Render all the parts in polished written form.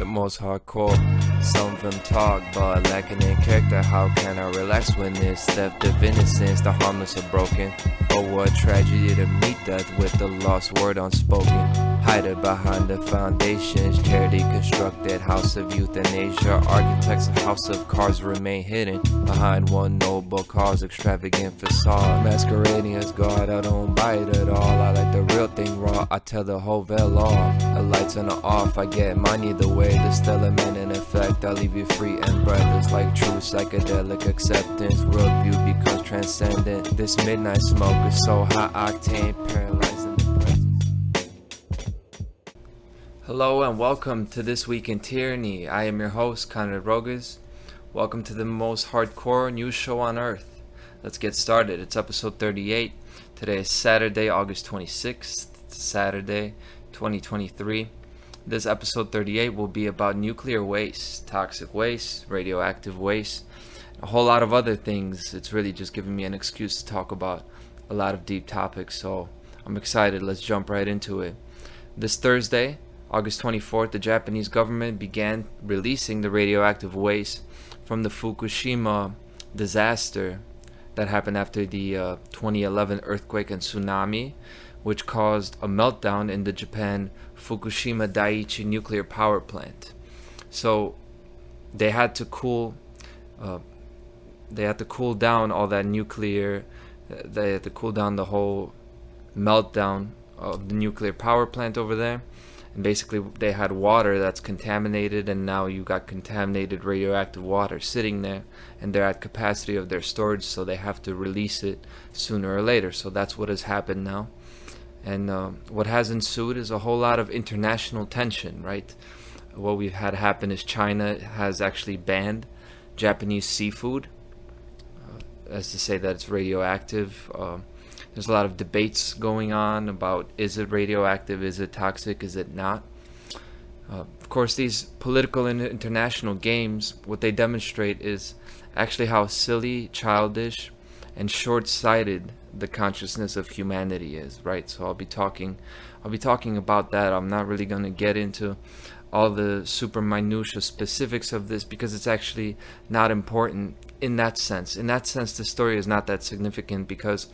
Most hardcore. Some of them talk, but lacking in character. How can I relax when it's theft of innocence? The harmless are broken. Oh, what tragedy to meet death with the lost word unspoken. Hide it behind the foundations. Charity constructed house of euthanasia. Architects of house of cards remain hidden behind one noble cause. Extravagant facade masquerading as God. I don't buy it at all. I like the real thing raw. I tell the whole veil off. The lights on or off. I get mine either way. The stellar man in effect. I'll leave you free and breathless like true psychedelic acceptance. Worldview becomes transcendent. This midnight smoke is so high octane, paralyzing the presence. Hello and welcome to This Week in Tyranny. I am your host, Conrad Rogas. Welcome to the most hardcore news show on earth. Let's get started. It's episode 38. Today is Saturday, August 26th. Saturday, 2023. This episode 38 will be about nuclear waste, toxic waste, radioactive waste, a whole lot of other things. It's really just giving me an excuse to talk about a lot of deep topics, so I'm excited. Let's jump right into it. This Thursday, August 24th, the Japanese government began releasing the radioactive waste from the Fukushima disaster that happened after the 2011 earthquake and tsunami, which caused a meltdown in the Japan Fukushima Daiichi nuclear power plant. So they had to cool down all that nuclear. They had to cool down the whole meltdown of the nuclear power plant over there. And basically they had water that's contaminated, and now you got contaminated radioactive water sitting there, and they're at capacity of their storage, so they have to release it sooner or later. So that's what has happened now. And what has ensued is a whole lot of international tension, right? What we've had happen is China has actually banned Japanese seafood, as to say that it's radioactive. There's a lot of debates going on about, is it radioactive, is it toxic, is it not? Of course, these political and international games, what they demonstrate is actually how silly, childish, and short-sighted the consciousness of humanity is, right? So I'll be talking about that. I'm not really going to get into all the super minutiae specifics of this because it's actually not important in that sense. In that sense, the story is not that significant because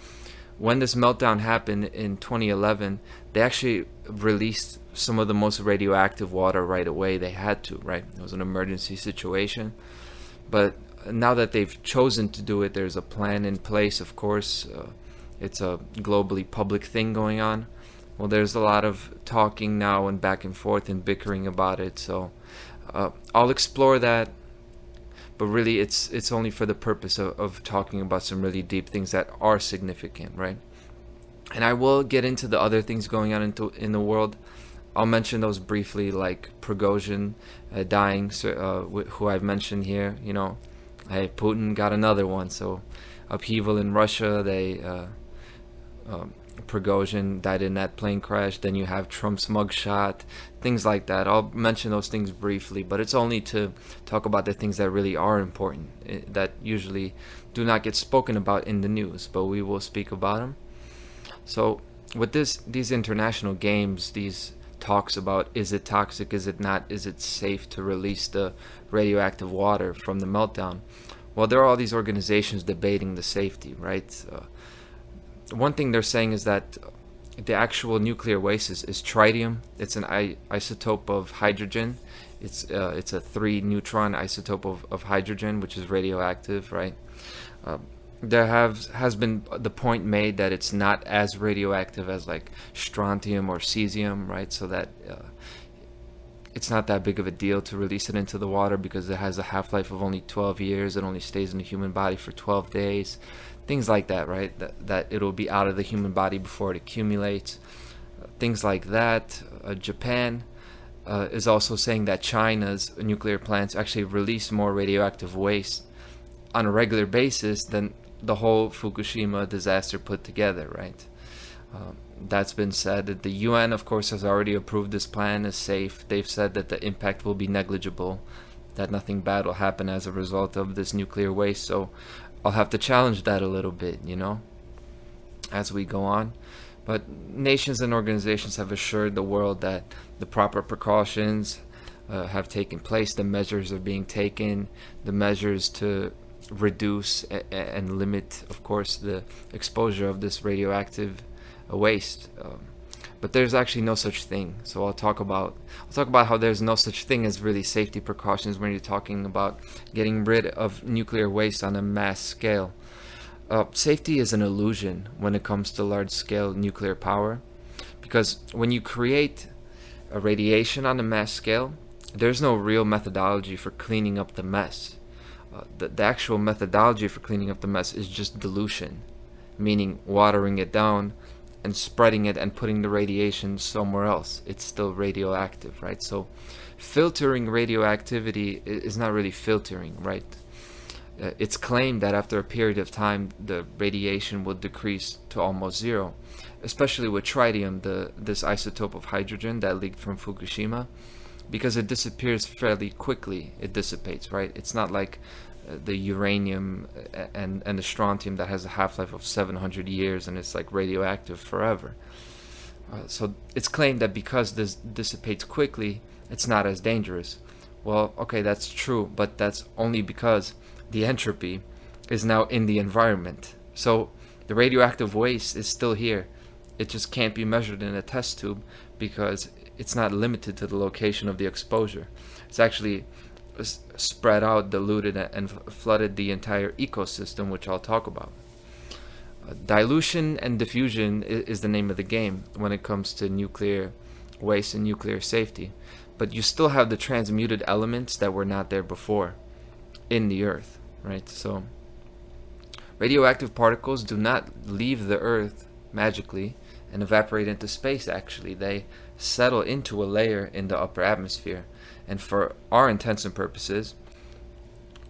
when this meltdown happened in 2011, they actually released some of the most radioactive water right away. They had to, right? It was an emergency situation. But now that they've chosen to do it, there's a plan in place, of course. It's a globally public thing going on. Well, there's a lot of talking now and back and forth and bickering about it. So I'll explore that. But really, it's only for the purpose of talking about some really deep things that are significant, right? And I will get into the other things going on in the world. I'll mention those briefly, like Prigozhin dying, who I've mentioned here. You know, hey, Putin got another one. So upheaval in Russia, Prigozhin died in that plane crash. Then you have Trump's mugshot, things like that. I'll mention those things briefly, but it's only to talk about the things that really are important, that usually do not get spoken about in the news, but we will speak about them. So with these international games, these talks about, is it toxic, is it not, is it safe to release the radioactive water from the meltdown? Well, there are all these organizations debating the safety, right? One thing they're saying is that the actual nuclear waste is tritium. It's an isotope of hydrogen. It's a 3-neutron isotope of hydrogen, which is radioactive, right? There has been the point made that it's not as radioactive as like strontium or cesium, right? So that it's not that big of a deal to release it into the water because it has a half-life of only 12 years. It only stays in the human body for 12 days. Things like that, right? That it'll be out of the human body before it accumulates. Things like that. Japan is also saying that China's nuclear plants actually release more radioactive waste on a regular basis than the whole Fukushima disaster put together, right? That's been said. That the UN, of course, has already approved this plan as safe. They've said that the impact will be negligible, that nothing bad will happen as a result of this nuclear waste. So I'll have to challenge that a little bit, as we go on. But nations and organizations have assured the world that the proper precautions have taken place, the measures are being taken, the measures to reduce and limit, of course, the exposure of this radioactive waste. But there's actually no such thing. So I'll talk about how there's no such thing as really safety precautions when you're talking about getting rid of nuclear waste on a mass scale. Safety is an illusion when it comes to large-scale nuclear power, because when you create a radiation on a mass scale, there's no real methodology for cleaning up the mess. The actual methodology for cleaning up the mess is just dilution, meaning watering it down and spreading it and putting the radiation somewhere else. It's still radioactive, right? So filtering radioactivity is not really filtering, right? It's claimed that after a period of time, the radiation will decrease to almost zero, especially with tritium, this isotope of hydrogen that leaked from Fukushima, because it disappears fairly quickly. It dissipates, right? It's not like the uranium and the strontium that has a half-life of 700 years and it's like radioactive forever. So it's claimed that because this dissipates quickly, it's not as dangerous. Well, okay, that's true, but that's only because the entropy is now in the environment. So the radioactive waste is still here. It just can't be measured in a test tube because it's not limited to the location of the exposure. It's actually spread out, diluted, and flooded the entire ecosystem, which I'll talk about. Dilution and diffusion is the name of the game when it comes to nuclear waste and nuclear safety. But you still have the transmuted elements that were not there before in the Earth, right? So radioactive particles do not leave the Earth magically and evaporate into space. Actually, they settle into a layer in the upper atmosphere. And for our intents and purposes,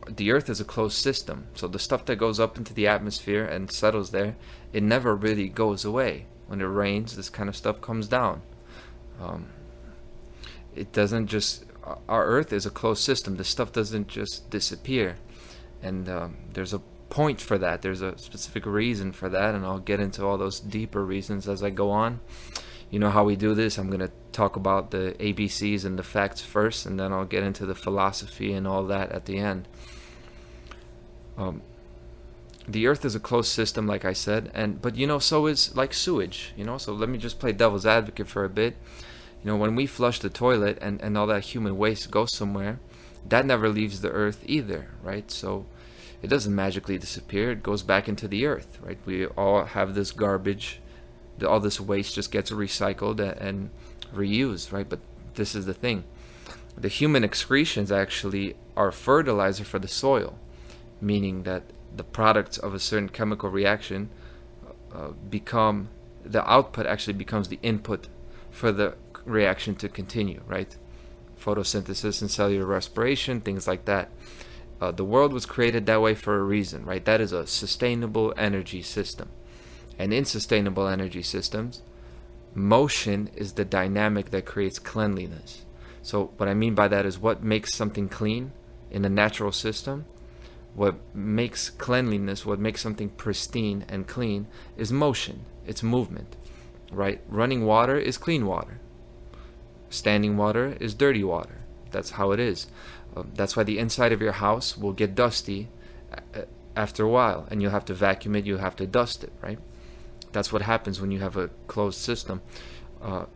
the Earth is a closed system. So the stuff that goes up into the atmosphere and settles there, it never really goes away. When it rains, this kind of stuff comes down. It doesn't just... Our Earth is a closed system. The stuff doesn't just disappear. And there's a point for that. There's a specific reason for that, and I'll get into all those deeper reasons as I go on. You know how we do this. I'm going to talk about the ABCs and the facts first, and then I'll get into the philosophy and all that at the end. The Earth is a closed system, like I said, but so is like sewage. So let me just play devil's advocate for a bit. When we flush the toilet and all that human waste goes somewhere, that never leaves the Earth either, right? So it doesn't magically disappear. It goes back into the Earth, right? We all have this garbage. All this waste just gets recycled and reused, right? But this is the thing. The human excretions actually are fertilizer for the soil, meaning that the products of a certain chemical reaction become, the output actually becomes the input for the reaction to continue, right? Photosynthesis and cellular respiration, things like that. The world was created that way for a reason, right? That is a sustainable energy system. And in sustainable energy systems, motion is the dynamic that creates cleanliness. So what I mean by that is what makes something clean in a natural system, what makes cleanliness, what makes something pristine and clean is motion. It's movement, right? Running water is clean water. Standing water is dirty water. That's how it is. That's why the inside of your house will get dusty after a while, and you'll have to vacuum it, you'll have to dust it, right? That's what happens when you have a closed system.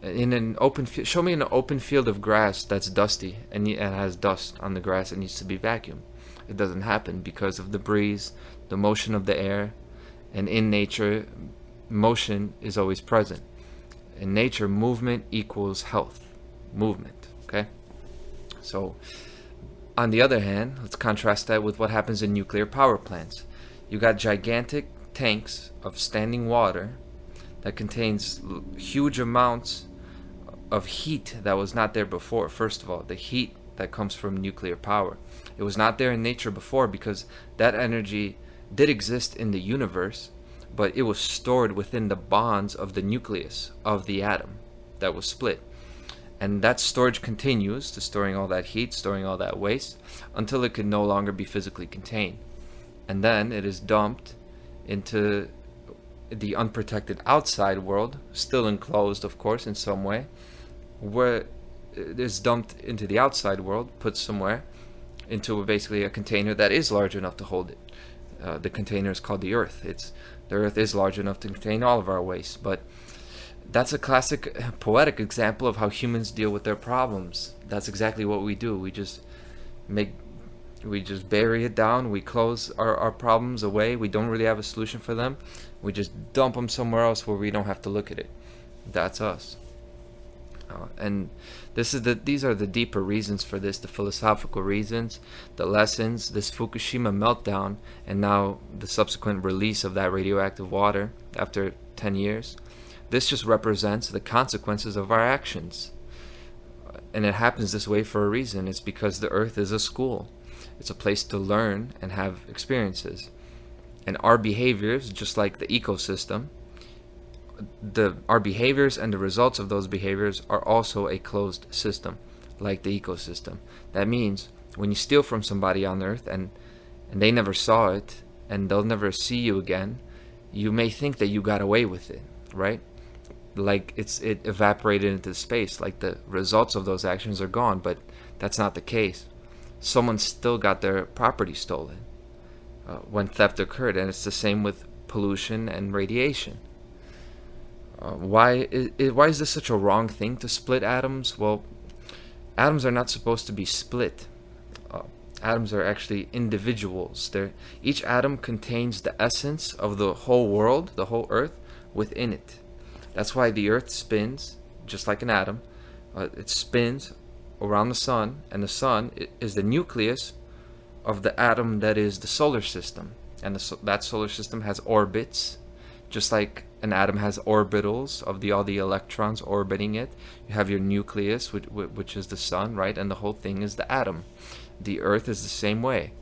In an open show me an open field of grass that's dusty and it has dust on the grass. It needs to be vacuumed. It doesn't happen because of the breeze, the motion of the air, and in nature, motion is always present. In nature, movement equals health. Movement, okay? So, on the other hand, let's contrast that with what happens in nuclear power plants. You got gigantic tanks of standing water that contains huge amounts of heat that was not there before. First of all, the heat that comes from nuclear power. It was not there in nature before because that energy did exist in the universe, but it was stored within the bonds of the nucleus of the atom that was split. And that storage continues to storing all that heat, storing all that waste, until it could no longer be physically contained. And then it is dumped into the unprotected outside world, still enclosed, of course, in some way, where it is dumped into the outside world, put somewhere, into basically a container that is large enough to hold it. The container is called the Earth. The Earth is large enough to contain all of our waste, but that's a classic poetic example of how humans deal with their problems. That's exactly what we do. We just bury it down. We close our problems away. We don't really have a solution for them. We just dump them somewhere else where we don't have to look at it. That's us. And these are the deeper reasons for this, the philosophical reasons, the lessons, this Fukushima meltdown, and now the subsequent release of that radioactive water after 10 years. This just represents the consequences of our actions. And it happens this way for a reason. It's because the Earth is a school. It's a place to learn and have experiences. And our behaviors, just like the ecosystem, our behaviors and the results of those behaviors are also a closed system, like the ecosystem. That means when you steal from somebody on Earth and they never saw it and they'll never see you again, you may think that you got away with it, right? Like it evaporated into space, like the results of those actions are gone, but that's not the case. Someone still got their property stolen when theft occurred, and it's the same with pollution and radiation. Why is this such a wrong thing to split atoms? Well, atoms are not supposed to be split. Atoms are actually individuals. Each atom contains the essence of the whole world, the whole Earth, within it. That's why the Earth spins, just like an atom. It spins around the sun, and the sun is the nucleus of the atom that is the solar system. And that solar system has orbits, just like an atom has orbitals of all the electrons orbiting it. You have your nucleus, which is the sun, right? And the whole thing is the atom. The Earth is the same way.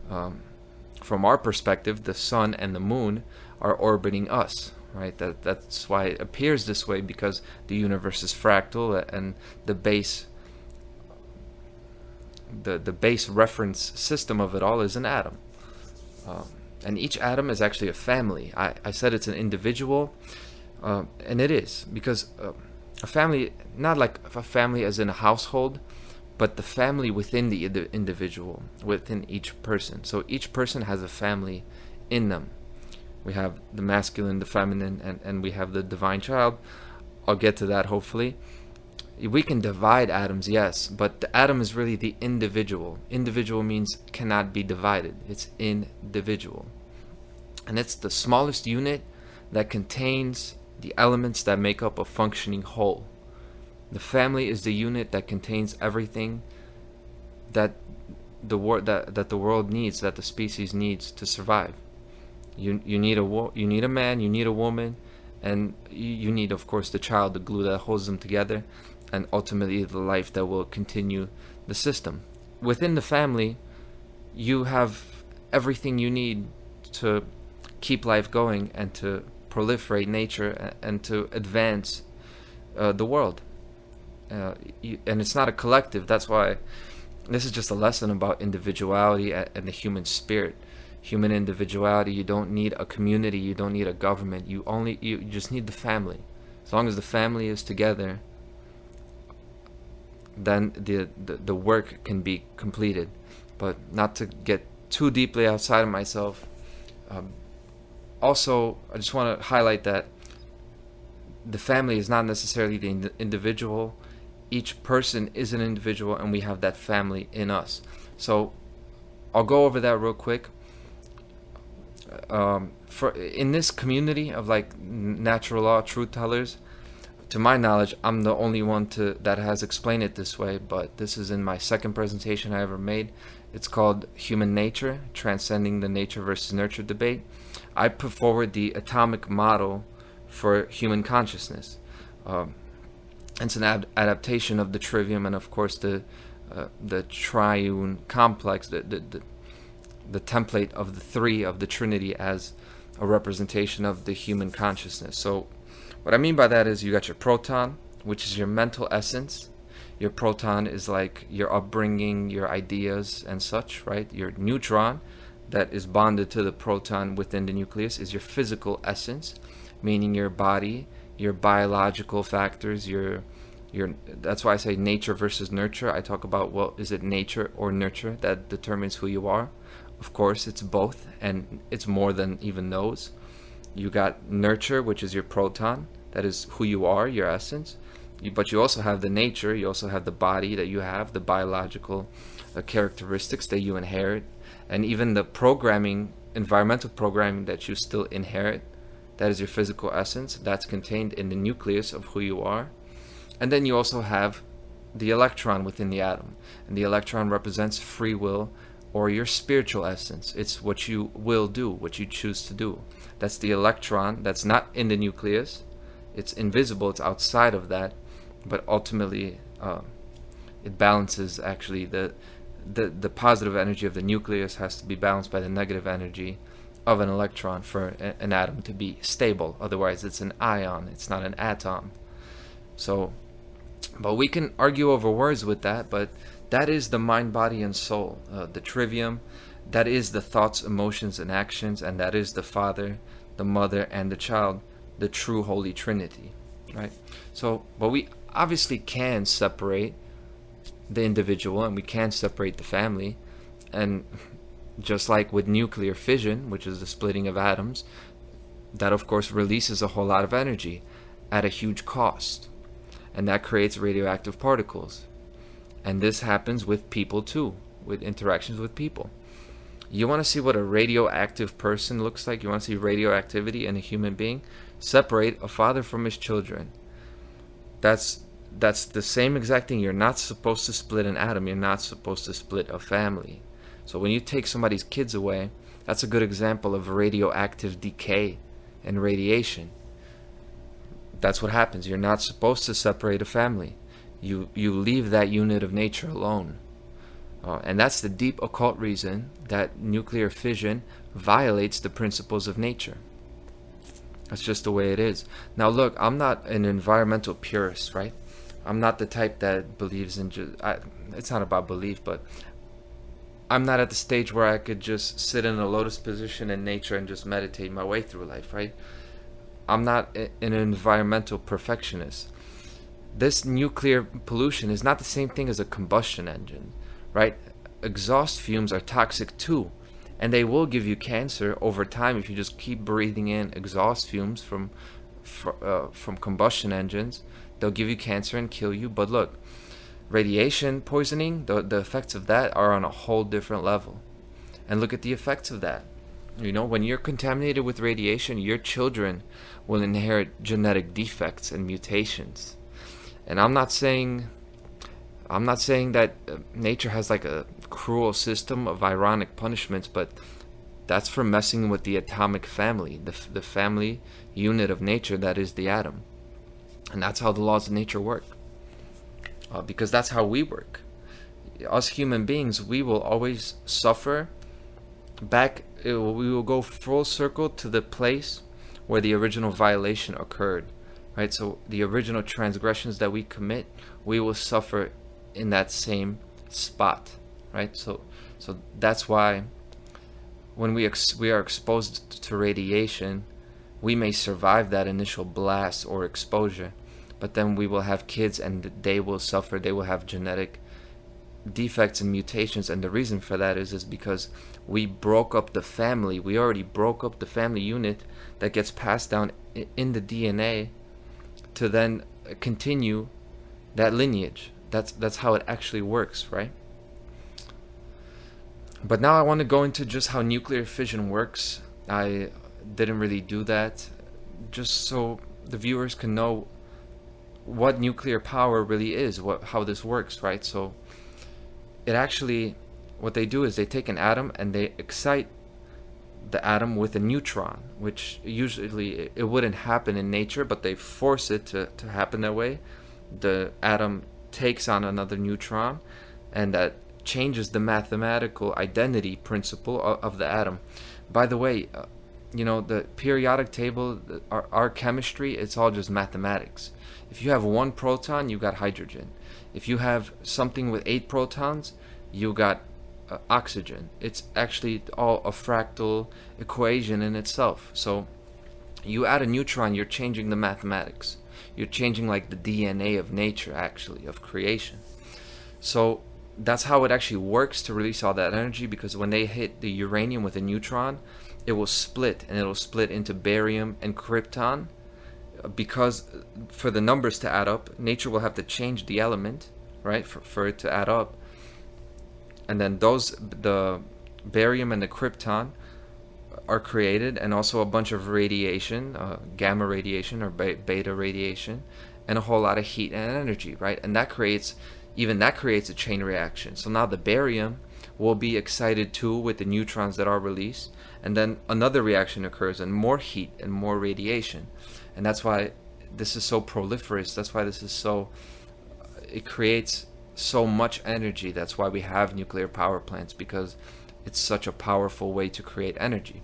From our perspective, the sun and the moon are orbiting us, right? That's why it appears this way, because the universe is fractal, and the base reference system of it all is an atom. And each atom is actually a family. I said it's an individual, and it is, because a family, not like a family as in a household, but the family within the individual, within each person. So each person has a family in them. We have the masculine, the feminine, and we have the divine child. I'll get to that hopefully. We can divide atoms, yes, but the atom is really the individual. Individual means cannot be divided. It's individual. And it's the smallest unit that contains the elements that make up a functioning whole. The family is the unit that contains everything that the world needs, that the species needs to survive. You need a man, you need a woman, and you need, of course, the child, the glue that holds them together, and ultimately the life that will continue the system. Within the family, you have everything you need to keep life going and to proliferate nature and to advance the world. And it's not a collective. That's why this is just a lesson about individuality and the human spirit. Human individuality. You don't need a community. You don't need a government. You just need the family. As long as the family is together, then the work can be completed. But not to get too deeply outside of myself. Also, I just want to highlight that the family is not necessarily the individual. Each person is an individual, and we have that family in us. So I'll go over that real quick. In this community of like natural law truth tellers, to my knowledge, I'm the only one that has explained it this way, but this is in my second presentation I ever made. It's called Human Nature, Transcending the Nature versus Nurture Debate. I put forward the atomic model for human consciousness. It's an adaptation of the trivium and, of course, the triune complex, the template of the three of the Trinity as a representation of the human consciousness. So what I mean by that is you got your proton, which is your mental essence. Your proton is like your upbringing, your ideas and such, right? Your neutron that is bonded to the proton within the nucleus is your physical essence, meaning your body, your biological factors, your that's why I say nature versus nurture. I talk about, well, is it nature or nurture that determines who you are? Of course, it's both, and it's more than even those. You got nurture, which is your proton, that is who you are, your essence. But you also have the nature, you also have the body that you have, the biological characteristics that you inherit, and even the programming, environmental programming that you still inherit. That is your physical essence. That's contained in the nucleus of who you are. And then you also have the electron within the atom. And the electron represents free will, or your spiritual essence. It's what you will do, what you choose to do. That's the electron that's not in the nucleus. It's invisible, it's outside of that. But ultimately, it balances actually the positive energy of the nucleus has to be balanced by the negative energy of an electron for an atom to be stable. Otherwise, it's an ion, it's not an atom. So, but we can argue over words with that, but that is the mind, body, and soul, the trivium. That is the thoughts, emotions, and actions, and that is the Father, the Mother, and the Child, the true Holy Trinity, right? So, but we obviously can separate the individual, and we can separate the family, and just like with nuclear fission, which is the splitting of atoms, that of course releases a whole lot of energy at a huge cost, and that creates radioactive particles. And this happens with people too, with interactions with people. You want to see what a radioactive person looks like? You want to see radioactivity in a human being? Separate a father from his children. That's the same exact thing. You're not supposed to split an atom. You're not supposed to split a family. So when you take somebody's kids away, that's a good example of radioactive decay and radiation. That's what happens. You're not supposed to separate a family. You leave that unit of nature alone. And that's the deep occult reason that nuclear fission violates the principles of nature. That's just the way it is. Now look, I'm not an environmental purist, right? I'm not the type that believes in it's not about belief, but I'm not at the stage where I could just sit in a lotus position in nature and just meditate my way through life, right? I'm not an environmental perfectionist. This nuclear pollution is not the same thing as a combustion engine, right? Exhaust fumes are toxic too, and they will give you cancer over time if you just keep breathing in exhaust fumes from combustion engines. They'll give you cancer and kill you. But look, radiation poisoning, the effects of that are on a whole different level. And look at the effects of that. You know, when you're contaminated with radiation, your children will inherit genetic defects and mutations. And I'm not saying that nature has like a cruel system of ironic punishments, but that's for messing with the atomic family, the family unit of nature that is the atom. And that's how the laws of nature work. Because that's how we work. Us human beings, we will always suffer back. We will go full circle to the place where the original violation occurred, right? So the original transgressions that we commit, we will suffer in that same spot, right? So that's why when we are exposed to radiation, we may survive that initial blast or exposure, but then we will have kids and they will suffer. They will have genetic defects and mutations, and the reason for that is because we broke up the family. We already broke up the family unit that gets passed down in the DNA to then continue that lineage. That's how it actually works, right? But now I want to go into just how nuclear fission works. I didn't really do that, just so the viewers can know what nuclear power really is, how this works, right? So it actually, what they do is they take an atom and they excite the atom with a neutron, which usually it wouldn't happen in nature, but they force it to happen that way. The atom takes on another neutron, and that changes the mathematical identity principle of the atom. By the way, the periodic table, our chemistry, it's all just mathematics. If you have one proton, you got hydrogen. If you have something with 8 protons, you got oxygen. It's actually all a fractal equation in itself. So you add a neutron, you're changing the mathematics. You're changing like the DNA of nature, actually, of creation. So that's how it actually works to release all that energy, because when they hit the uranium with a neutron, it will split, and it'll split into barium and krypton. Because for the numbers to add up, nature will have to change the element, right, for it to add up. And then the barium and the krypton are created, and also a bunch of radiation, gamma radiation or beta radiation, and a whole lot of heat and energy, right? And that creates a chain reaction. So now the barium will be excited too with the neutrons that are released, and then another reaction occurs, and more heat and more radiation. And that's why this is so proliferous. That's why it creates so much energy. That's why we have nuclear power plants, because it's such a powerful way to create energy.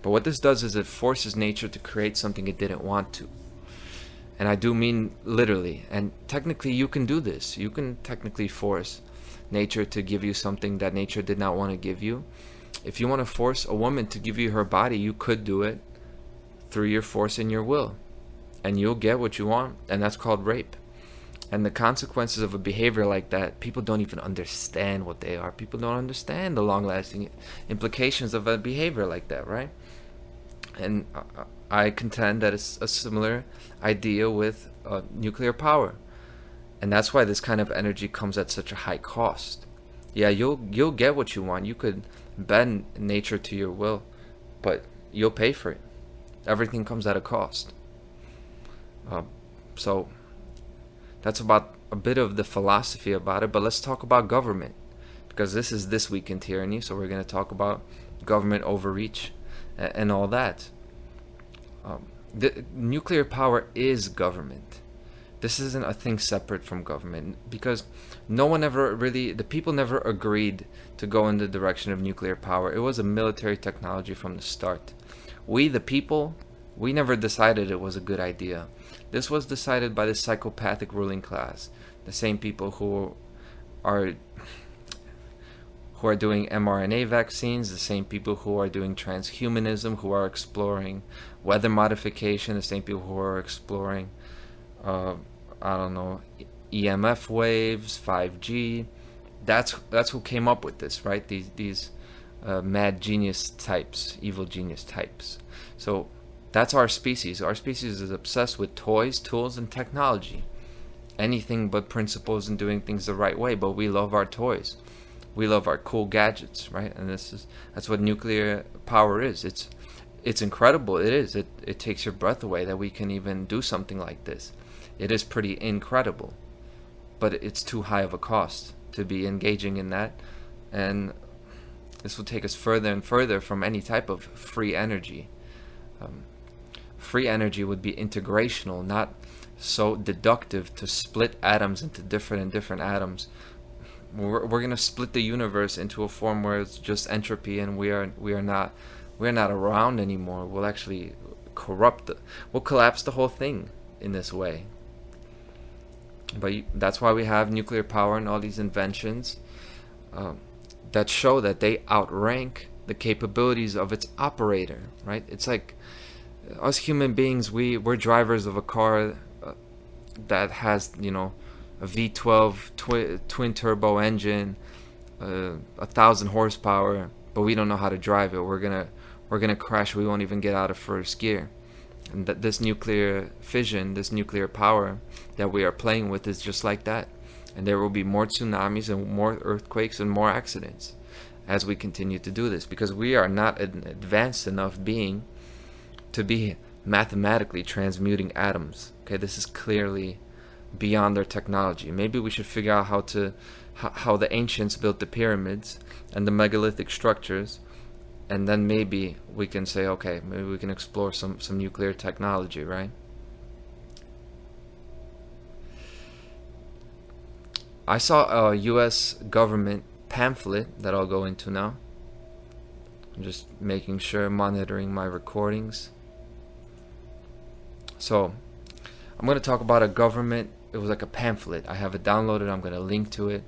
But what this does is it forces nature to create something it didn't want to. And I do mean literally. And technically you can do this. You can technically force nature to give you something that nature did not want to give you. If you want to force a woman to give you her body, you could do it through your force and your will. And you'll get what you want, and that's called rape. And the consequences of a behavior like that, people don't even understand what they are. People don't understand the long-lasting implications of a behavior like that, right? And I contend that it's a similar idea with nuclear power. And that's why this kind of energy comes at such a high cost. Yeah, you'll get what you want. You could bend nature to your will, but you'll pay for it. Everything comes at a cost. So that's about a bit of the philosophy about it. But let's talk about government, because this is This Week in Tyranny. So we're going to talk about government overreach and all that. The nuclear power is government. This isn't a thing separate from government, because the people never agreed to go in the direction of nuclear power. It was a military technology from the start. We, the people, we never decided it was a good idea. This was decided by the psychopathic ruling class, the same people who are doing mRNA vaccines, the same people who are doing transhumanism, who are exploring weather modification, the same people who are exploring, EMF waves, 5G. That's who came up with this, right? These mad genius types, evil genius types. So that's our species. Our species is obsessed with toys, tools, and technology. Anything but principles and doing things the right way. But we love our toys. We love our cool gadgets, right? And that's what nuclear power is. It's incredible. It is. It takes your breath away that we can even do something like this. It is pretty incredible, but it's too high of a cost to be engaging in that, and this will take us further and further from any type of free energy. Free energy would be integrational, not so deductive to split atoms into different atoms. We're going to split the universe into a form where it's just entropy, and we're not around anymore. We'll actually we'll collapse the whole thing in this way. But that's why we have nuclear power and all these inventions that show that they outrank the capabilities of its operator, right? It's like us human beings, we're drivers of a car that has, a V12 twin turbo engine, 1,000 horsepower, but we don't know how to drive it. We're gonna crash. We won't even get out of first gear. And that this nuclear fission, this nuclear power that we are playing with is just like that. And there will be more tsunamis and more earthquakes and more accidents as we continue to do this, because we are not an advanced enough being to be mathematically transmuting atoms. Okay, this is clearly beyond our technology. Maybe we should figure out how the ancients built the pyramids and the megalithic structures, and then maybe we can say, okay, maybe we can explore some nuclear technology, right? I saw a U.S. government pamphlet that I'll go into now. I'm just making sure, monitoring my recordings. So I'm going to talk about a government. It was like a pamphlet. I have it downloaded. I'm going to link to it.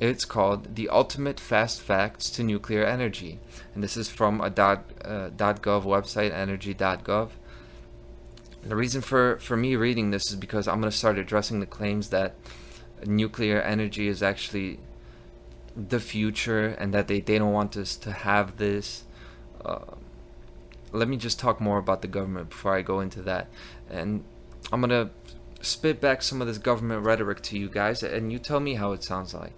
It's called The Ultimate Fast Facts to Nuclear Energy. And this is from a .gov website, energy.gov. The reason for me reading this is because I'm going to start addressing the claims that nuclear energy is actually the future and that they don't want us to have this. Let me just talk more about the government before I go into that. And I'm going to spit back some of this government rhetoric to you guys, and you tell me how it sounds like.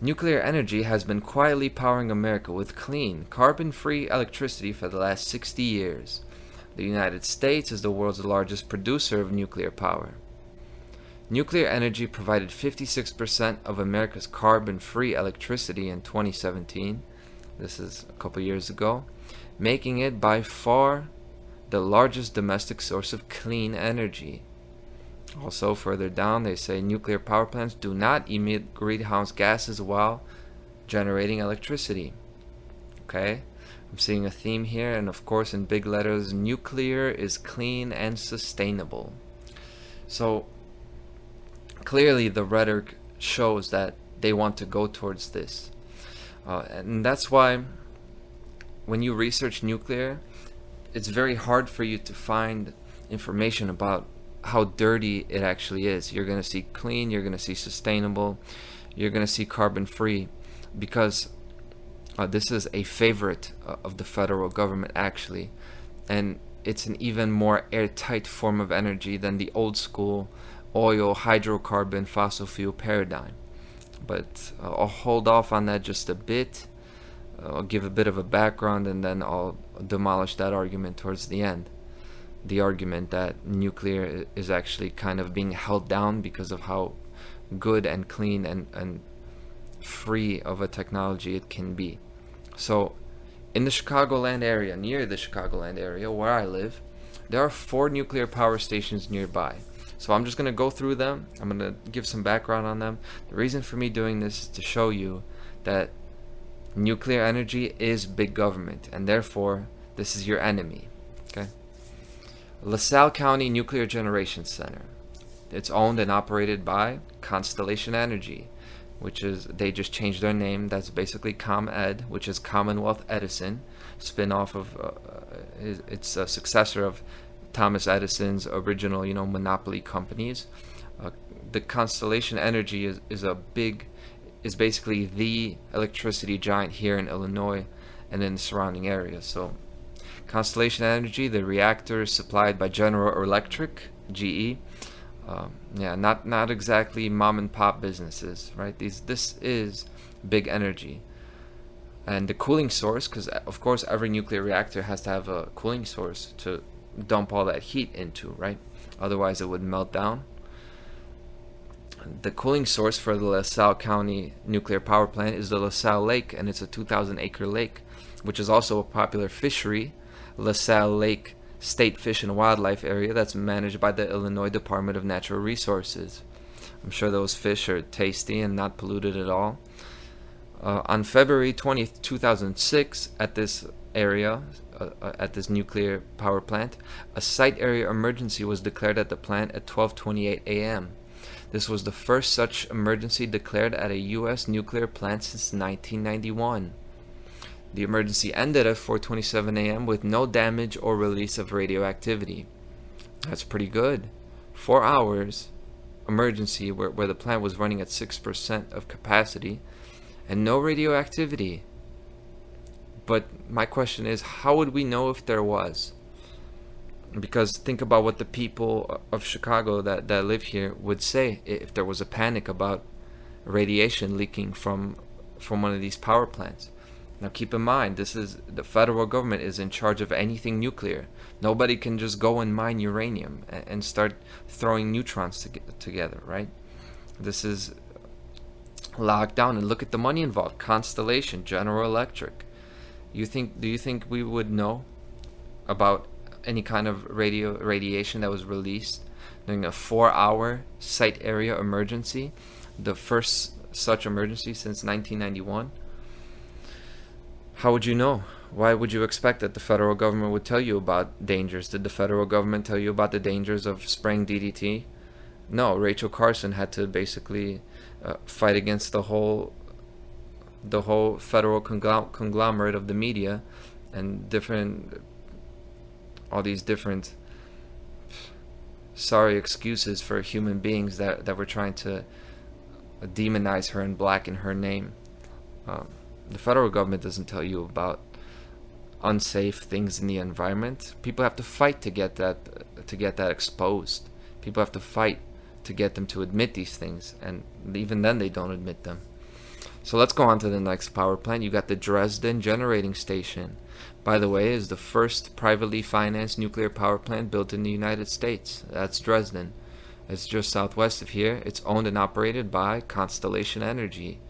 Nuclear energy has been quietly powering America with clean, carbon-free electricity for the last 60 years. The United States is the world's largest producer of nuclear power. Nuclear energy provided 56% of America's carbon-free electricity in 2017. This is a couple years ago, making it by far the largest domestic source of clean energy. Also, further down, they say nuclear power plants do not emit greenhouse gases while generating electricity. Okay, I'm seeing a theme here, and of course, in big letters, nuclear is clean and sustainable. So, clearly, the rhetoric shows that they want to go towards this. And that's why, when you research nuclear, it's very hard for you to find information about how dirty it actually is. You're going to see clean, you're going to see sustainable, you're going to see carbon free, because this is a favorite of the federal government actually, and it's an even more airtight form of energy than the old school oil, hydrocarbon, fossil fuel paradigm. But I'll hold off on that just a bit. I'll give a bit of a background, and then I'll demolish that argument towards the end. The argument that nuclear is actually kind of being held down because of how good and clean and free of a technology it can be. So in the Chicagoland area, near the Chicagoland area where I live, there are 4 nuclear power stations nearby. So I'm just going to go through them. I'm going to give some background on them. The reason for me doing this is to show you that nuclear energy is big government, and therefore this is your enemy. Okay? LaSalle County Nuclear Generation Center. It's owned and operated by Constellation Energy, which is, they just changed their name. That's basically ComEd, which is Commonwealth Edison, spin-off of, it's a successor of Thomas Edison's original, monopoly companies. The Constellation Energy is basically the electricity giant here in Illinois and in the surrounding areas. So Constellation Energy, the reactor is supplied by General Electric, GE. Not exactly mom and pop businesses, right? This is big energy. And the cooling source, because of course every nuclear reactor has to have a cooling source to dump all that heat into, right? Otherwise it would melt down. The cooling source for the LaSalle County nuclear power plant is the LaSalle Lake, and it's a 2,000-acre lake, which is also a popular fishery. LaSalle Lake State Fish and Wildlife Area that's managed by the Illinois Department of Natural Resources. I'm sure those fish are tasty and not polluted at all. On February 20th, 2006, at this area, at this nuclear power plant, a site area emergency was declared at the plant at 12:28 a.m. This was the first such emergency declared at a U.S. nuclear plant since 1991. The emergency ended at 4:27 a.m. with no damage or release of radioactivity. That's pretty good. 4 hours emergency where the plant was running at 6% of capacity and no radioactivity. But my question is, how would we know if there was? Because think about what the people of Chicago that live here would say if there was a panic about radiation leaking from one of these power plants. Now keep in mind, this is the federal government is in charge of anything nuclear. Nobody can just go and mine uranium and start throwing neutrons together, right? This is locked down, and look at the money involved. Constellation, General Electric. Do you think we would know about any kind of radiation that was released during a 4-hour site area emergency? The first such emergency since 1991. How would you know? Why would you expect that the federal government would tell you about dangers? Did the federal government tell you about the dangers of spraying DDT? No, Rachel Carson had to basically fight against the whole federal conglomerate of the media and all these different sorry excuses for human beings that were trying to demonize her and blacken her name. The federal government doesn't tell you about unsafe things in the environment. People have to fight to get that exposed. People have to fight to get them to admit these things, and even then they don't admit them. So let's go on to the next power plant. You got the Dresden Generating Station. By the way, is the first privately financed nuclear power plant built in the United States. That's Dresden. It's just southwest of here. It's owned and operated by Constellation Energy.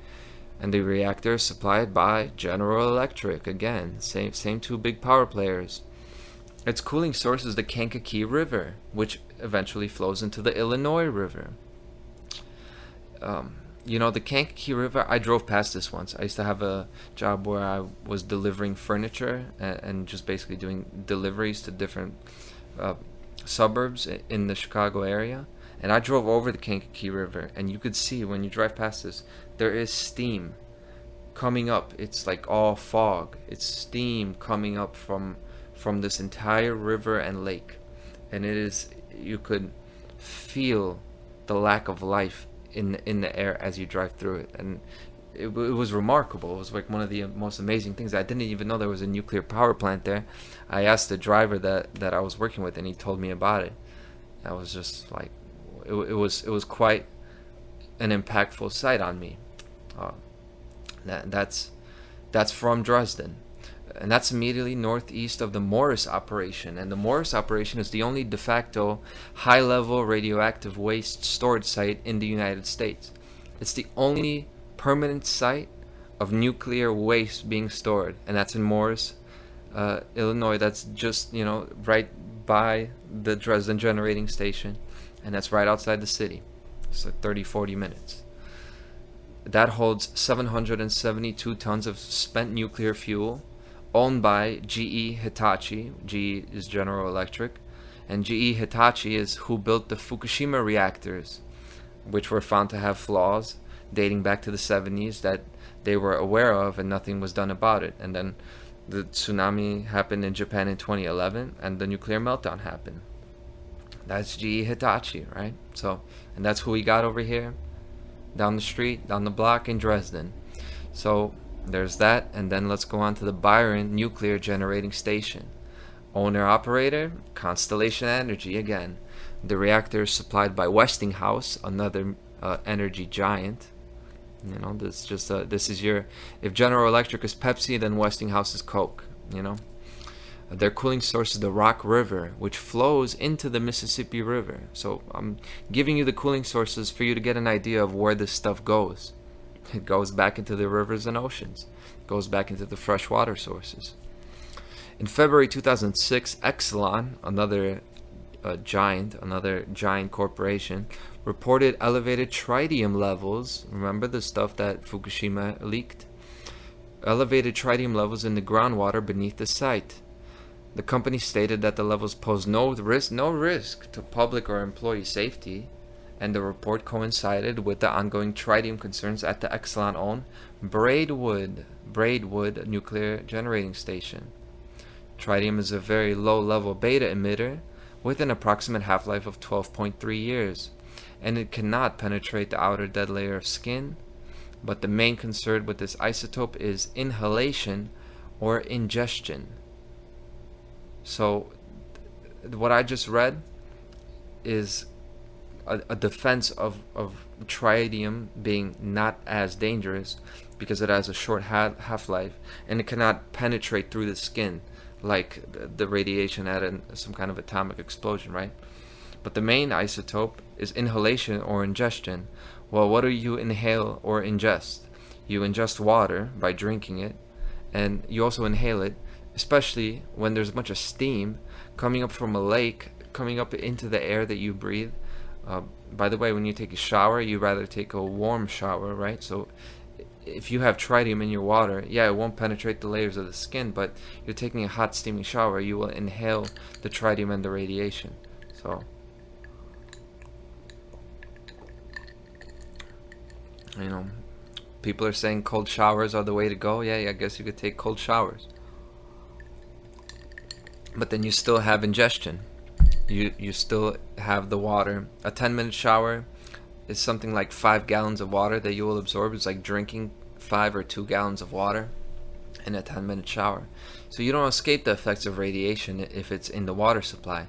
And the reactor is supplied by General Electric. Again, same two big power players. Its cooling source is the Kankakee River, which eventually flows into the Illinois River. The Kankakee River, I drove past this once. I used to have a job where I was delivering furniture and just basically doing deliveries to different suburbs in the Chicago area. And I drove over the Kankakee River, and you could see when you drive past this, there is steam coming up. It's like all fog. It's steam coming up from this entire river and lake. And you could feel the lack of life in the air as you drive through it. And it was remarkable. It was like one of the most amazing things. I didn't even know there was a nuclear power plant there. I asked the driver that I was working with, and he told me about it. I was just like, it was quite an impactful sight on me. That's from Dresden, and that's immediately northeast of the Morris operation. And the Morris operation is the only de facto high-level radioactive waste storage site in the United States. It's the only permanent site of nuclear waste being stored, and that's in Morris, Illinois. That's just right by the Dresden Generating Station, and that's right outside the city. It's like 30-40 minutes. That holds 772 tons of spent nuclear fuel, owned by GE Hitachi. GE is General Electric, and GE Hitachi is who built the Fukushima reactors, which were found to have flaws dating back to the 70s that they were aware of, and nothing was done about it. And then the tsunami happened in Japan in 2011, and the nuclear meltdown happened. That's GE Hitachi, right? So, and that's who we got over here, down the street, down the block in Dresden. So there's that, and then let's go on to the Byron Nuclear Generating Station. Owner-operator, Constellation Energy again. The reactor is supplied by Westinghouse, another energy giant. This is your, if General Electric is Pepsi, then Westinghouse is Coke, Their cooling source is the Rock River, which flows into the Mississippi River. So I'm giving you the cooling sources for you to get an idea of where this stuff goes. It goes back into the rivers and oceans. It goes back into the freshwater sources. In February 2006, Exelon, another giant corporation, reported elevated tritium levels. Remember the stuff that Fukushima leaked? Elevated tritium levels in the groundwater beneath the site. The company stated that the levels pose no risk to public or employee safety, and the report coincided with the ongoing tritium concerns at the Exelon-owned Braidwood Nuclear Generating Station. Tritium is a very low-level beta emitter with an approximate half-life of 12.3 years, and it cannot penetrate the outer dead layer of skin, but the main concern with this isotope is inhalation or ingestion. So what I just read is a defense of tritium being not as dangerous because it has a short half-life and it cannot penetrate through the skin like the radiation at some kind of atomic explosion, right? But the main isotope is inhalation or ingestion. Well, what do you inhale or ingest? You ingest water by drinking it, and you also inhale it, especially when there's a bunch of steam coming up from a lake, coming up into the air that you breathe. Uh, by the way, when you take a shower, you rather take a warm shower, right? So if you have tritium in your water, yeah, it won't penetrate the layers of the skin, but you're taking a hot steaming shower, you will inhale the tritium and the radiation. So, you know, people are saying cold showers are the way to go. Yeah, I guess you could take cold showers. But then you still have ingestion. You still have the water. A 10-minute shower is something like 5 gallons of water that you will absorb. It's like drinking 5 or 2 gallons of water in a 10-minute shower. So you don't escape the effects of radiation if it's in the water supply.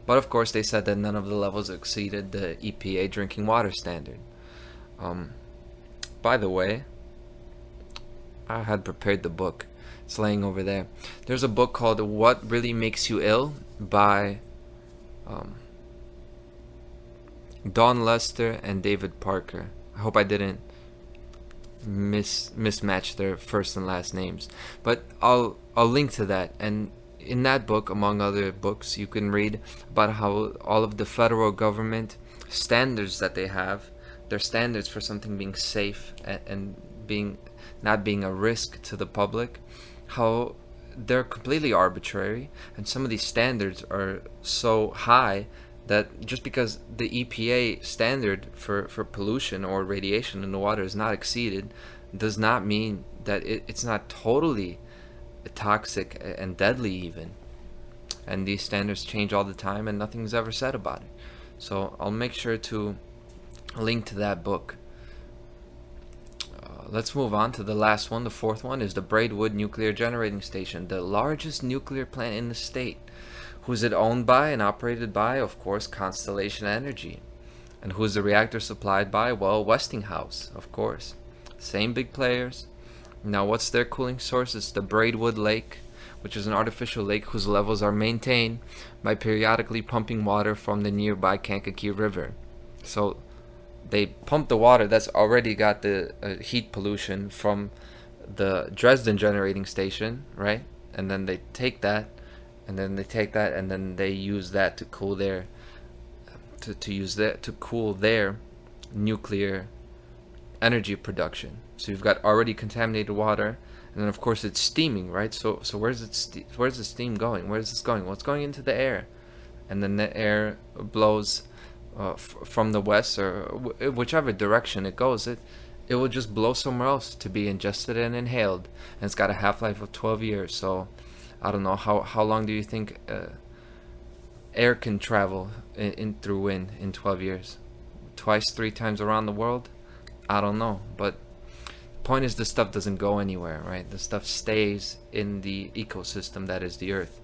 But of course, they said that none of the levels exceeded the EPA drinking water standard. By the way, I had prepared the book. It's laying over there. There's a book called What Really Makes You Ill by Dawn Lester and David Parker. I hope I didn't mismatch their first and last names, but I'll link to that. And in that book, among other books, you can read about how all of the federal government standards that they have, their standards for something being safe and being not being a risk to the public, how they're completely arbitrary, and some of these standards are so high that just because the EPA standard for pollution or radiation in the water is not exceeded does not mean that it's not totally toxic and deadly even. And these standards change all the time and nothing's ever said about it. So I'll make sure to link to that book. Let's move on to the last one. The fourth one is the Braidwood Nuclear Generating Station, the largest nuclear plant in the state. Who's it owned by and operated by? Of course, Constellation Energy. And who's the reactor supplied by? Well, Westinghouse, of course. Same big players. Now, what's their cooling source? It's the Braidwood Lake, which is an artificial lake whose levels are maintained by periodically pumping water from the nearby Kankakee River. So they pump the water that's already got the heat pollution from the Dresden generating station, right? And then they take that, and then they use that to cool their to cool their nuclear energy production. So you've got already contaminated water, and then of course it's steaming, right? So where's the steam going? Where's this going? Well, it's going into the air, and then the air blows from the west or whichever direction it goes. It will just blow somewhere else to be ingested and inhaled, and it's got a half-life of 12 years. So I don't know how long do you think air can travel through wind in 12 years? Twice, 3 times around the world? I don't know, but the point is, this stuff doesn't go anywhere, right? The stuff stays in the ecosystem that is the earth.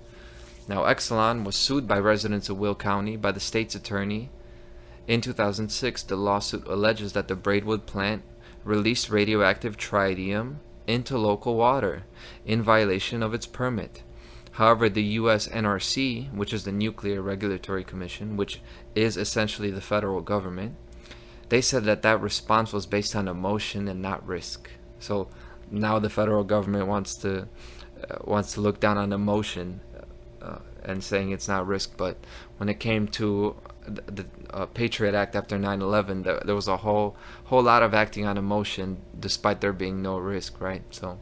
Now, Exelon was sued by residents of Will County by the state's attorney. In 2006, the lawsuit alleges that the Braidwood plant released radioactive tritium into local water in violation of its permit. However, the U.S. NRC, which is the Nuclear Regulatory Commission, which is essentially the federal government, they said that response was based on emotion and not risk. So now the federal government wants to look down on emotion and saying it's not risk. But when it came to the Patriot Act after 9/11, there was a whole lot of acting on emotion, despite there being no risk, right? So,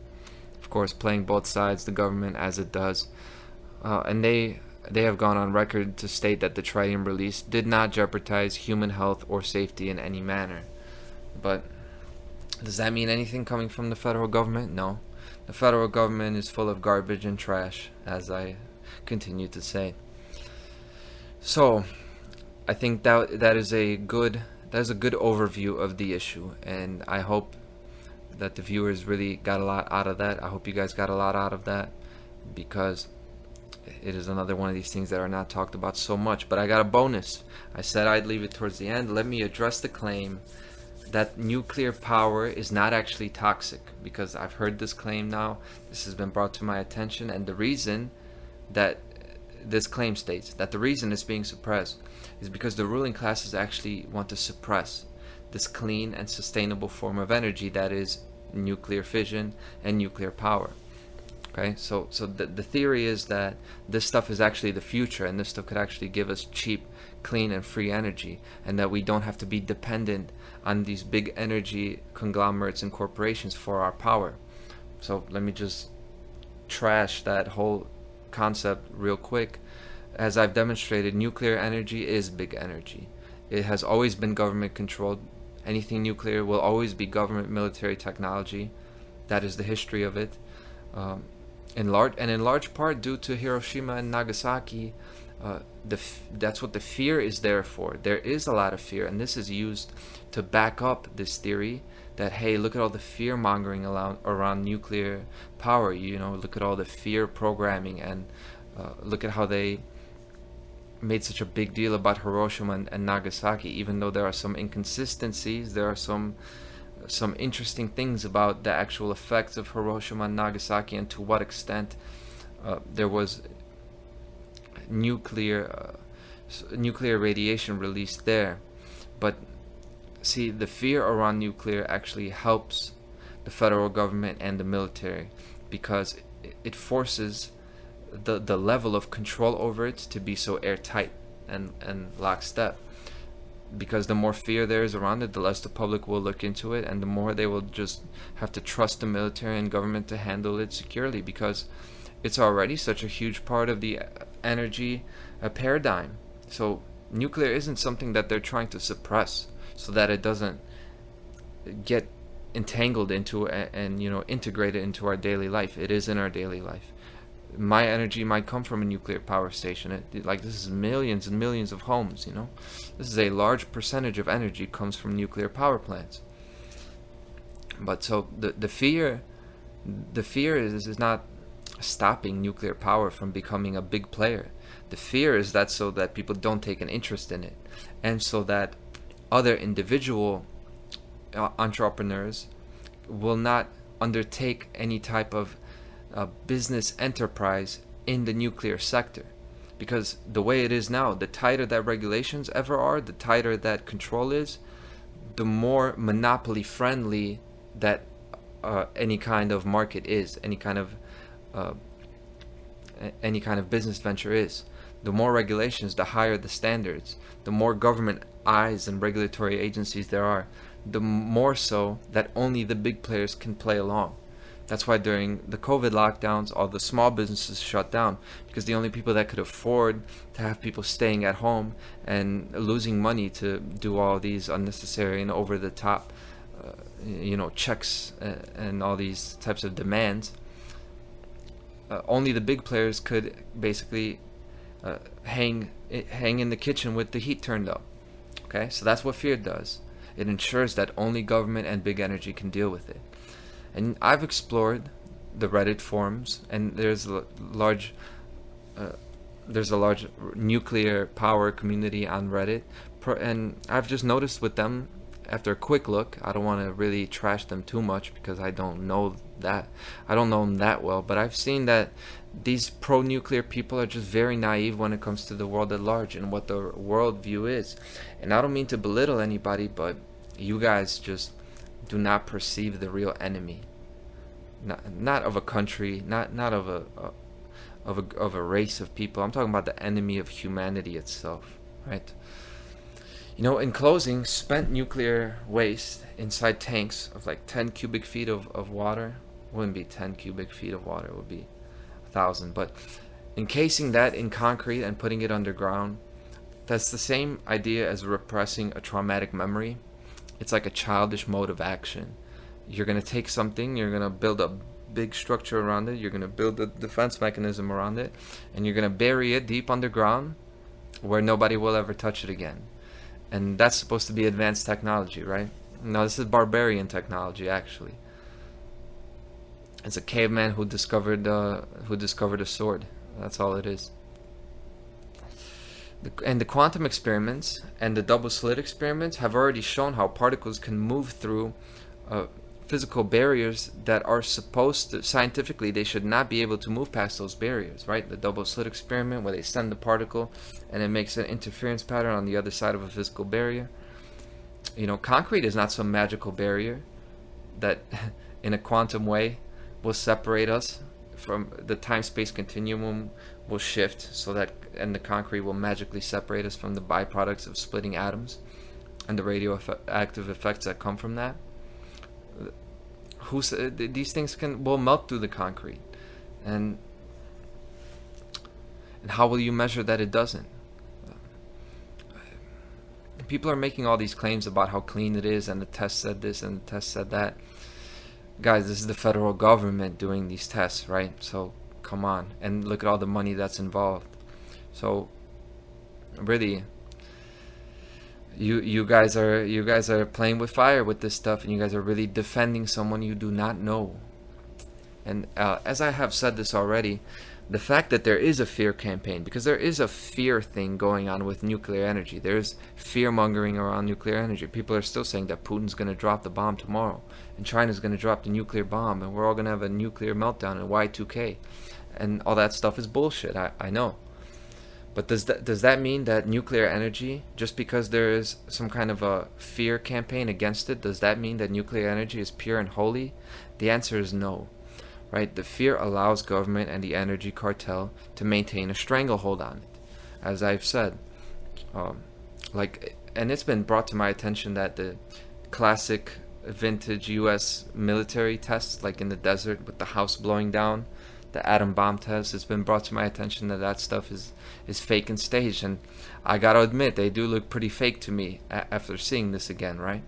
of course, playing both sides, the government as it does, and they have gone on record to state that the tritium release did not jeopardize human health or safety in any manner. But does that mean anything coming from the federal government? No. The federal government is full of garbage and trash, as I continue to say. So, I think that is a good overview of the issue, and I hope that the viewers really got a lot out of that. I hope you guys got a lot out of that, because it is another one of these things that are not talked about so much. But I got a bonus. I said I'd leave it towards the end. Let me address the claim that nuclear power is not actually toxic, because I've heard this claim now. This has been brought to my attention, and the reason that this claim states that the reason it's being suppressed is because the ruling classes actually want to suppress this clean and sustainable form of energy that is nuclear fission and nuclear power. Okay, so the theory is that this stuff is actually the future, and this stuff could actually give us cheap, clean, and free energy, and that we don't have to be dependent on these big energy conglomerates and corporations for our power. So let me just trash that whole concept real quick. As I've demonstrated, nuclear energy is big energy. It has always been government controlled. Anything nuclear will always be government military technology. That is the history of it. In large part due to Hiroshima and Nagasaki. That's what the fear is there for. There is a lot of fear, and this is used to back up this theory that, hey, look at all the fear mongering around nuclear power. Look at all the fear programming, and look at how they made such a big deal about Hiroshima and Nagasaki. Even though there are some inconsistencies, there are some interesting things about the actual effects of Hiroshima and Nagasaki, and to what extent there was nuclear radiation released there. But see, the fear around nuclear actually helps the federal government and the military, because it forces the level of control over it to be so airtight and lockstep. Because the more fear there is around it, the less the public will look into it, and the more they will just have to trust the military and government to handle it securely, because it's already such a huge part of the energy paradigm. So nuclear isn't something that they're trying to suppress so that it doesn't get entangled into and integrated into our daily life. It is in our daily life. My energy might come from a nuclear power station. This is millions and millions of homes. This is a large percentage of energy comes from nuclear power plants. But so the fear is not stopping nuclear power from becoming a big player. The fear is that so that people don't take an interest in it, and so that other individual entrepreneurs will not undertake any type of business enterprise in the nuclear sector. Because the way it is now, the tighter that regulations ever are, the tighter that control is, the more monopoly friendly that any kind of market is, any kind of business venture is. The more regulations, the higher the standards. The more government eyes and regulatory agencies there are, the more so that only the big players can play along. That's why during the COVID lockdowns, all the small businesses shut down, because the only people that could afford to have people staying at home and losing money to do all these unnecessary and over-the-top checks and all these types of demands, only the big players could basically hang in the kitchen with the heat turned up. Okay, so that's what fear does. It ensures that only government and big energy can deal with it. And I've explored the Reddit forums, and there's a large nuclear power community on Reddit, and I've just noticed with them, after a quick look, I don't want to really trash them too much because I don't know them that well, but I've seen that these pro-nuclear people are just very naive when it comes to the world at large and what the worldview is. And I don't mean to belittle anybody, but you guys just do not perceive the real enemy, not of a country, not of a race of people. I'm talking about the enemy of humanity itself, right? In closing, spent nuclear waste inside tanks of like 10 cubic feet of water, wouldn't be 10 cubic feet of water, it would be 1,000, but encasing that in concrete and putting it underground, that's the same idea as repressing a traumatic memory. It's like a childish mode of action. You're going to take something, you're going to build a big structure around it, you're going to build a defense mechanism around it, and you're going to bury it deep underground where nobody will ever touch it again. And that's supposed to be advanced technology, right? No, this is barbarian technology, actually. It's a caveman who discovered a sword. That's all it is. And the quantum experiments and the double slit experiments have already shown how particles can move through physical barriers that are supposed to, scientifically, they should not be able to move past those barriers, right? The double slit experiment where they send the particle and it makes an interference pattern on the other side of a physical barrier. Concrete is not some magical barrier that in a quantum way will separate us from the time-space continuum will shift so that, and the concrete will magically separate us from the byproducts of splitting atoms and the radioactive effects that come from that. These things will melt through the concrete, and how will you measure that it doesn't? People are making all these claims about how clean it is, and the test said this and the test said that. Guys, this is the federal government doing these tests, right? So come on, and look at all the money that's involved. So really, you guys are playing with fire with this stuff, and you guys are really defending someone you do not know. And as I have said this already, the fact that there is a fear campaign, because there is a fear thing going on with nuclear energy. There's fear mongering around nuclear energy. People are still saying that Putin's going to drop the bomb tomorrow, and China's going to drop the nuclear bomb, and we're all going to have a nuclear meltdown in Y2K, and all that stuff is bullshit. I know. But does that mean that nuclear energy, just because there is some kind of a fear campaign against it, does that mean that nuclear energy is pure and holy? The answer is no. Right? The fear allows government and the energy cartel to maintain a stranglehold on it, as I've said. And it's been brought to my attention that the classic vintage U.S. military tests, like in the desert with the house blowing down, the atom bomb test, it's been brought to my attention that that stuff is fake and staged. And I gotta admit, they do look pretty fake to me after seeing this again, right?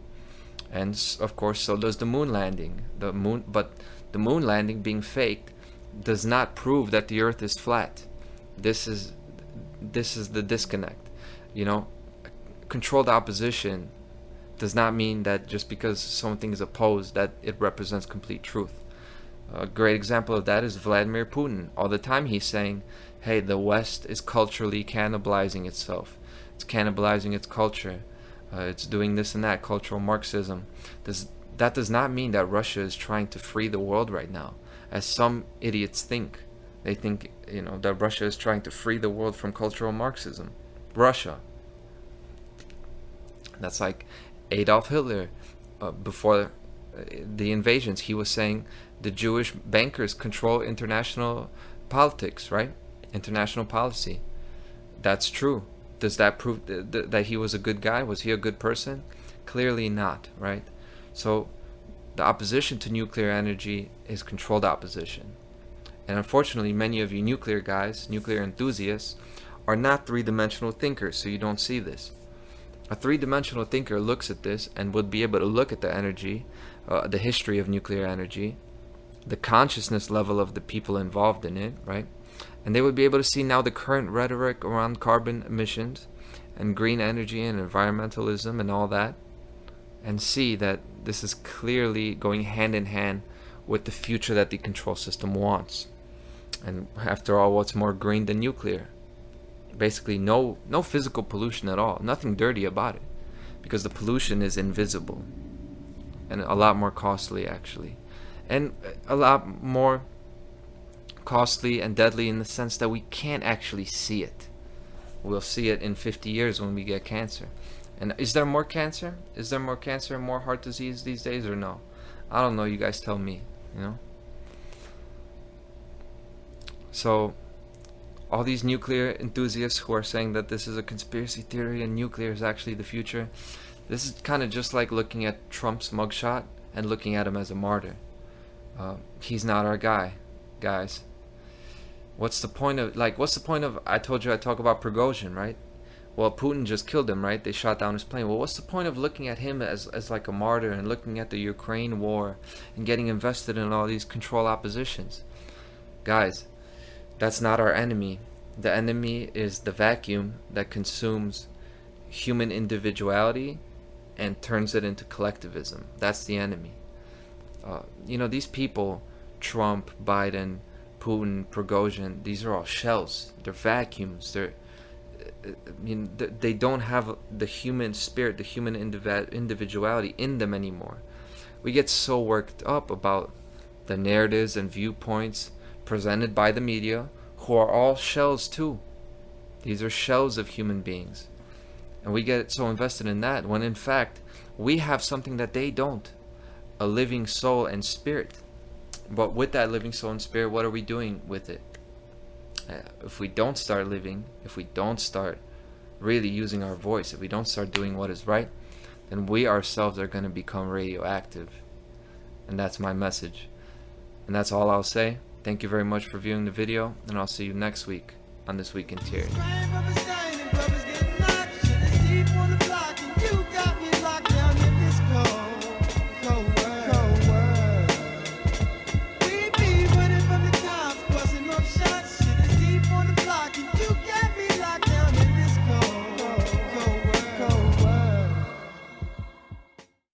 And of course, so does the moon landing. But the moon landing being faked does not prove that the Earth is flat. This is the disconnect. You know, controlled opposition does not mean that just because something is opposed that it represents complete truth. A great example of that is Vladimir Putin. All the time he's saying, hey, the West is culturally cannibalizing itself. It's cannibalizing its culture. It's doing this and that, cultural Marxism. That does not mean that Russia is trying to free the world right now, as some idiots think. They think, that Russia is trying to free the world from cultural Marxism. Russia. That's like Adolf Hitler. Before the invasions, he was saying the Jewish bankers control international politics, right? International policy. That's true. Does that prove that he was a good guy? Was he a good person? Clearly not, right? So the opposition to nuclear energy is controlled opposition. And unfortunately, many of you nuclear guys, nuclear enthusiasts, are not three-dimensional thinkers, so you don't see this. A three-dimensional thinker looks at this and would be able to look at the energy, the history of nuclear energy, the consciousness level of the people involved in it, right? And they would be able to see now the current rhetoric around carbon emissions and green energy and environmentalism and all that, and see that this is clearly going hand in hand with the future that the control system wants. And after all, what's more green than nuclear? Basically no physical pollution at all, nothing dirty about it, because the pollution is invisible and a lot more costly actually, and a lot more costly and deadly in the sense that we can't actually see it. We'll see it in 50 years when we get cancer. And is there more cancer? Is there more cancer and more heart disease these days, or no? I don't know, you guys tell me, So all these nuclear enthusiasts who are saying that this is a conspiracy theory and nuclear is actually the future, this is kind of just like looking at Trump's mugshot and looking at him as a martyr. He's not our guy, guys. What's the point of, I told you I talk about Prigozhin, right? Well, Putin just killed him, right? They shot down his plane. Well, what's the point of looking at him as like a martyr and looking at the Ukraine war and getting invested in all these control oppositions? Guys, that's not our enemy. The enemy is the vacuum that consumes human individuality and turns it into collectivism. That's the enemy. These people, Trump, Biden, Putin, Prigozhin, these are all shells. They're vacuums. They don't have the human spirit, the human individuality in them anymore. We get so worked up about the narratives and viewpoints presented by the media, who are all shells too. These are shells of human beings. And we get so invested in that, when in fact, we have something that they don't. A living soul and spirit. But with that living soul and spirit, what are we doing with it? If we don't start living, if we don't start really using our voice, if we don't start doing what is right, then we ourselves are going to become radioactive. And that's my message. And that's all I'll say. Thank you very much for viewing the video, and I'll see you next week on This Week in Tears.